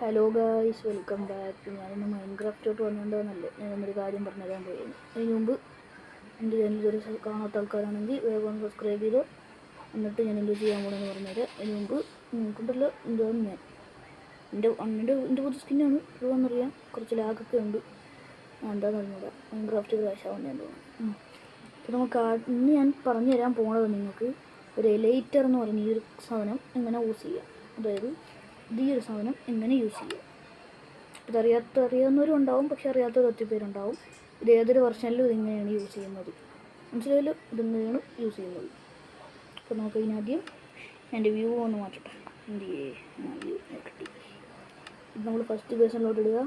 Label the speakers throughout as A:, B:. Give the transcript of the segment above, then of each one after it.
A: Hello guys, welcome back. ഞാനിന്ന് മൈൻക്രാഫ്റ്റോട്ട് വന്നിട്ടുണ്ടെന്നല്ലേ ഞാനൊരു കാര്യം പറഞ്ഞു തരാൻ പോയിരുന്നു. അതിന് മുമ്പ് എൻ്റെ ചാനൽ ഇതുവരെ കാണാത്ത ആൾക്കാരാണെങ്കിൽ വേഗം സബ്സ്ക്രൈബ് ചെയ്ത് എന്നിട്ട് ഞാൻ എന്ത് ചെയ്യാൻ പോകണമെന്ന് പറഞ്ഞുതരാം. അതിന് മുമ്പ് നിങ്ങൾക്കുണ്ടല്ലോ എന്താണ് ഞാൻ എൻ്റെ പുതിയ സ്കിന്നാണ് ഇതുവന്നറിയാം. കുറച്ച് ലാഗൊക്കെ ഉണ്ട്. എന്താണെന്ന് അറിഞ്ഞൂടാ, മൈൻക്രാഫ്റ്റ് ക്രാഷ് ആവാൻ ഞാൻ തോന്നുന്നു. അപ്പോൾ നമുക്ക് ഇന്ന് ഞാൻ പറഞ്ഞു തരാൻ പോണത് നിങ്ങൾക്ക് ഒരു എലൈറ്റർ എന്ന് പറയുന്ന ഈ ഒരു സാധനം എങ്ങനെ യൂസ് ചെയ്യാം. അതായത് ഈ ഒരു സാധനം എങ്ങനെ യൂസ് ചെയ്യാം. അറിയാവുന്നവരും ഉണ്ടാവും, പക്ഷെ അറിയാത്തവർ ഒത്തിരി പേരുണ്ടാവും. ഇത് ഏതൊരു വെർഷനിലും ഇതിങ്ങനെയാണ് യൂസ് ചെയ്യുന്നത്. മനസ്സിലായാലും ഇതിങ്ങനെയാണ് യൂസ് ചെയ്യുന്നത്. അപ്പോൾ നമുക്ക് ഇതിനാദ്യം എൻ്റെ വ്യൂ ഒന്ന് മാറ്റട്ടെ. എൻ്റെ വ്യൂ കിട്ടി. ഇത് നമ്മൾ ഫസ്റ്റ് പേഴ്സണിലോട്ട് ഇടുക.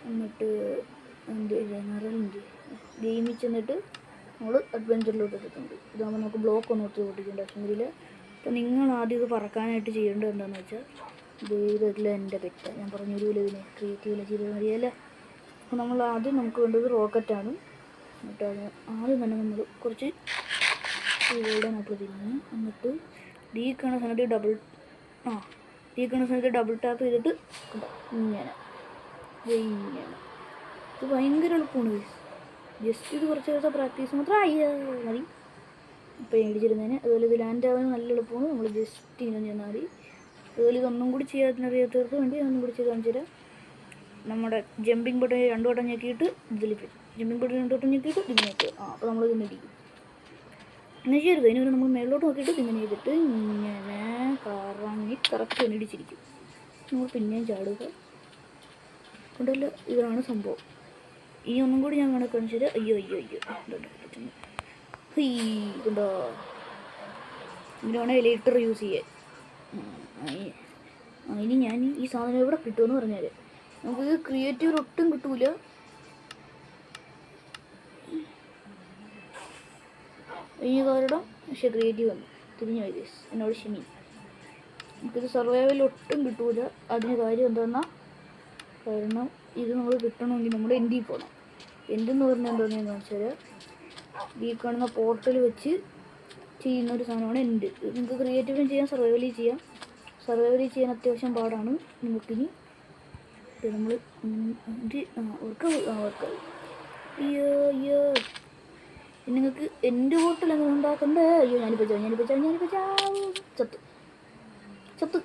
A: എന്നിട്ട് എൻ്റെ ജനറലിൻ്റെ ഗെയിമിൽ ചെന്നിട്ട് നമ്മൾ അഡ്വഞ്ചറിലോട്ട് എടുത്തിട്ടുണ്ട്. ഇതാകുമ്പോൾ നമുക്ക് ബ്ലോക്ക് ഒന്നും ഒത്തിരി പൊട്ടിക്കേണ്ട ആവശ്യമില്ല. അപ്പോൾ നിങ്ങൾ ആദ്യം ഇത് പറക്കാനായിട്ട് ചെയ്യേണ്ടത് എന്താണെന്ന് വെച്ചാൽ, ഇതില്ല എൻ്റെ പെറ്റ ഞാൻ പറഞ്ഞൊരു ഇതിനെ ക്രിയേറ്റീവില് ചെയ്ത് മതിയല്ലേ. അപ്പോൾ നമുക്ക് വേണ്ടത് റോക്കറ്റാണ്. എന്നിട്ട് ആദ്യം തന്നെ നമ്മൾ കുറച്ച് ഗോൾഡൻ ആപ്പിൾ തിരിഞ്ഞ് എന്നിട്ട് ഡീ കണ സമയത്ത് ഡബിൾ ടാപ്പ് ചെയ്തിട്ട് ഇങ്ങനെ ഇത് ഭയങ്കര എളുപ്പമാണ്. ജസ്റ്റ് ഇത് കുറച്ച് ദിവസം പ്രാക്ടീസ് മാത്രം മതി. ഇപ്പോൾ മേടിച്ചിരുന്നതിന് അതുപോലെ ഇത് ലാൻഡ് ആവാൻ നല്ല എളുപ്പമാണ്. നമ്മൾ ജസ്റ്റ് ഇങ്ങനെ ചെന്നാൽ മതി. അതുപോലെ ഇതൊന്നും കൂടി ചെയ്യാറിനറിയാത്തവർക്ക് വേണ്ടി ഒന്നും കൂടി ചെയ്ത് കാണിച്ചു തരാം. നമ്മുടെ ജമ്പിങ് ബട്ടൺ 2 വട്ടം ഞെക്കിയിട്ട് ജമ്പിങ് ബട്ടൺ 2 വട്ടം ഞെക്കിയിട്ട് ഇതിങ്ങനെ അപ്പോൾ നമ്മൾ ഇതിങ്ങനെ ഇടിക്കും. അങ്ങനെ ചെയ്യരുത്. അതിന് നമ്മൾ മേളിലോട്ട് നോക്കിയിട്ട് ഇതിങ്ങനെ ചെയ്തിട്ട് ഇങ്ങനെ കറങ്ങി കറക്റ്റ് തന്നെ ഇടിച്ചിരിക്കും. നമ്മൾ പിന്നെയും ചാടുക ഉണ്ടല്ലോ. ഇതാണ് സംഭവം. ഈ ഒന്നും കൂടി ഞാൻ വേണമെങ്കിൽ കാണിച്ചു തരാം. അയ്യോ ഉണ്ടോ. ഇതിന് വേണം എലൈറ്റർ യൂസ് ചെയ്യാൻ. ഇനി ഞാൻ ഈ സാധനം എവിടെ കിട്ടുമെന്ന് പറഞ്ഞാൽ, നമുക്കിത് ക്രിയേറ്റീവ് ഒട്ടും കിട്ടൂല. ഈ കാരണം പക്ഷേ ക്രിയേറ്റീവ് വന്നു തിരിഞ്ഞു പോയി. എന്നോട് ക്ഷമി. നമുക്കിത് സർവൈവൽ ഒട്ടും കിട്ടൂല. അതിന് കാര്യം എന്താണെന്നാൽ, കാരണം ഇത് നമ്മൾ കിട്ടണമെങ്കിൽ നമ്മൾ എൻഡിൽ പോകണം. എന്തെന്ന് പറഞ്ഞാൽ എന്താണെന്ന് കാണിച്ചാൽ, ഈ കാണുന്ന പോർട്ടൽ വെച്ച് ചെയ്യുന്ന ഒരു സാധനമാണ് എൻഡ്. നിങ്ങൾക്ക് ക്രിയേറ്റീവും ചെയ്യാം, സർവൈവലി ചെയ്യാം. സർവൈവലി ചെയ്യാൻ അത്യാവശ്യം പാടാണ്. നിങ്ങൾക്കിനി നമ്മൾ അയ്യോ നിങ്ങൾക്ക് എൻ്റെ പോർട്ടൽ എങ്ങനെ ഉണ്ടാക്കണ്ടേ. അയ്യോ ഞാനിപ്പോൾ ചത്ത്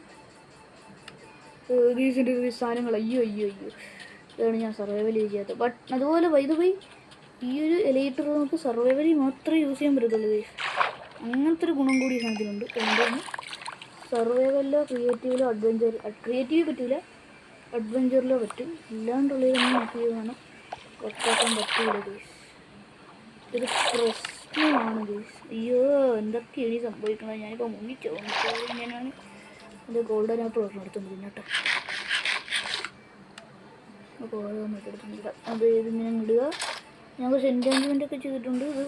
A: ഗീസിൻ്റെ സാധനങ്ങൾ. അയ്യോ ഇതാണ് ഞാൻ സർവൈവലി ചെയ്യാത്തത്. ബട്ട് അതുപോലെ വൈദ്യുതി ഈ ഒരു എലൈറ്റർ നമുക്ക് സർവൈവലി മാത്രമേ യൂസ് ചെയ്യാൻ പറ്റത്തുള്ളൂ. അങ്ങനത്തെ ഒരു ഗുണം കൂടി സാധനത്തിനുണ്ട്. അതുകൊണ്ടാണ് സർവൈവലിലോ ക്രിയേറ്റീവിലോ ക്രിയേറ്റീവ് പറ്റില്ല, അഡ്വഞ്ചറിലോ പറ്റും. ഇല്ലാണ്ടുള്ളതൊന്നും നോക്കി വേണം കുറച്ചാക്കാൻ പറ്റില്ല ഗേസ്. ഇതൊരു പ്രശ്നമാണ് ഗേസ്. അയ്യോ എന്തൊക്കെയാണ് ഈ സംഭവിക്കുന്നത്. ഞാനിപ്പോൾ മുങ്ങിച്ചോ ഇങ്ങനെയാണ്. ഇത് ഗോൾഡൻ ആപ്പിൾ ഒരെണ്ണം എടുത്തുകൊണ്ടിരുന്നു കേട്ടോ. അപ്പോൾ ഓരോന്നിട്ട് എടുത്തുകൊണ്ടിരിക്കുക. അത് ഇതിങ്ങനെ ഇടുക. ഞാൻ കുറച്ച് എൻറ്റർടൈൻമെൻ്റ് ഒക്കെ ചെയ്തിട്ടുണ്ട്. ഇത്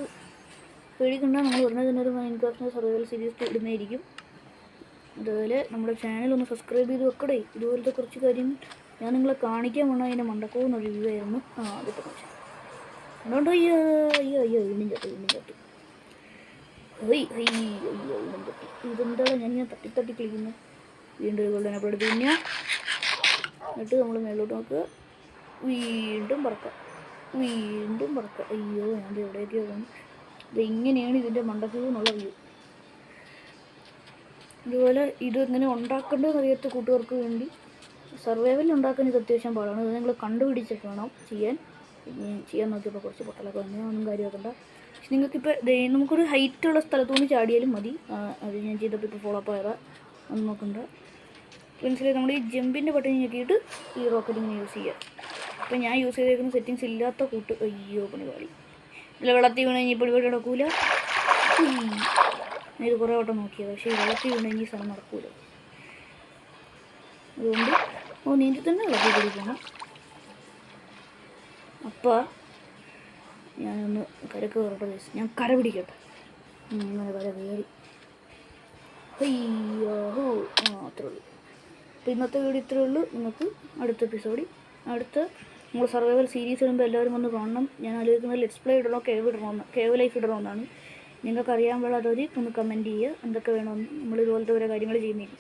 A: പേടിക്കണ്ട, നമ്മൾ ഉടനെ തന്നെ ഒരു മൈൻക്രാഫ്റ്റിൻ്റെ സർവൈവൽ സീരീസ് ഇടുന്നതായിരിക്കും. അതുപോലെ നമ്മുടെ ചാനൽ സബ്സ്ക്രൈബ് ചെയ്ത് വെക്കടേ. ഇതുപോലത്തെ കുറച്ച് കാര്യം ഞാൻ നിങ്ങളെ കാണിക്കാൻ വേണം. അതിൻ്റെ മണ്ടക്കോന്ന് റിവ്യൂ ആയിരുന്നു. അതിപ്പോൾ കാണിച്ചു അതുകൊണ്ട് അയ്യോ വീണ്ടും ചട്ടി ഇതെന്താണ് ഞാനിങ്ങനെ തട്ടി കളിക്കുന്നത്. വീണ്ടും ഒരു ഗോൾഡൻ ആപ്പിൾ എടുത്ത് കഴിഞ്ഞാൽ എന്നിട്ട് നമ്മൾ മേലോട്ട് നോക്കുക. വീണ്ടും പറക്കാം. അയ്യോ ഞാൻ എവിടെയൊക്കെയോ പോകുന്നു. ഇതെങ്ങനെയാണ് ഇതിൻ്റെ മണ്ടക്ക് എന്നുള്ള വ്യൂ. അതുപോലെ ഇത് ഇങ്ങനെ ഉണ്ടാക്കേണ്ടതെന്ന് അറിയാത്ത കൂട്ടുകാർക്ക് വേണ്ടി സർവൈവലിൽ ഉണ്ടാക്കാൻ ഇത് അത്യാവശ്യം പാടാണ്. ഇത് നിങ്ങൾ കണ്ടുപിടിച്ചിട്ട് വേണം ചെയ്യാൻ നോക്കിയപ്പോൾ കുറച്ച് പൊട്ടലൊക്കെ വന്നു. ഒന്നും കാര്യമാക്കണ്ട. പക്ഷെ നിങ്ങൾക്കിപ്പോൾ നമുക്കൊരു ഹൈറ്റുള്ള സ്ഥലത്തുനിന്ന് ചാടിയാലും മതി. അത് ഞാൻ ചെയ്തപ്പോൾ ഇപ്പോൾ ഫോളോ അപ്പ് ആയതാ. ഒന്നും നോക്കണ്ട. മനസ്സിലായി. നമ്മൾ ഈ ജമ്പിൻ്റെ ബട്ടൺ ഞെക്കിയിട്ട് ഈ റോക്കറ്റ് ഇങ്ങനെ യൂസ് ചെയ്യുക. ഇപ്പം ഞാൻ യൂസ് ചെയ്തേക്കുന്ന സെറ്റിങ്സ് ഇല്ലാത്ത അയ്യോ പണിപാടി. ഇല്ല വെള്ളത്തിൽ വീണ് കഴിഞ്ഞാൽ ഇപ്പോൾ ഇവിടെ നടക്കൂല. ഇത് കുറേ വട്ടം നോക്കിയത്, പക്ഷേ വെള്ളത്തിൽ വീണ് കഴിഞ്ഞാൽ സ്ഥലം നടക്കൂല. അതുകൊണ്ട് നീന്തി തന്നെ വെള്ളത്തിൽ കൂടി പോകണം. അപ്പോൾ ഞാനൊന്ന് കരക്ക് കയറട്ടെ. ഞാൻ കര പിടിക്കട്ടെ. അങ്ങനെ കര കയറി. അയ്യോ അത്രേ ഉള്ളൂ. അപ്പോൾ ഇന്നത്തെ വീഡിയോ ഇത്രയേ ഉള്ളൂ. നിങ്ങൾക്ക് അടുത്ത എപ്പിസോഡിൽ നമ്മൾ സർവൈവൽ സീരീസ് ഇടുമ്പോൾ എല്ലാവരും ഒന്ന് കാണണം. ഞാൻ ആലോചിക്കുന്നത് ലെറ്റ്സ് പ്ലേ ഇടണോ കേവ് ലൈഫ് ഇടണമെന്നാണ്. നിങ്ങൾക്ക് അറിയാൻ പാടാത്തവർ ഒന്ന് കമൻറ്റ് ചെയ്യുക എന്തൊക്കെ വേണമെന്ന്. നമ്മൾ ഇതുപോലത്തെ ഓരോ കാര്യങ്ങൾ ചെയ്യുന്നില്ല.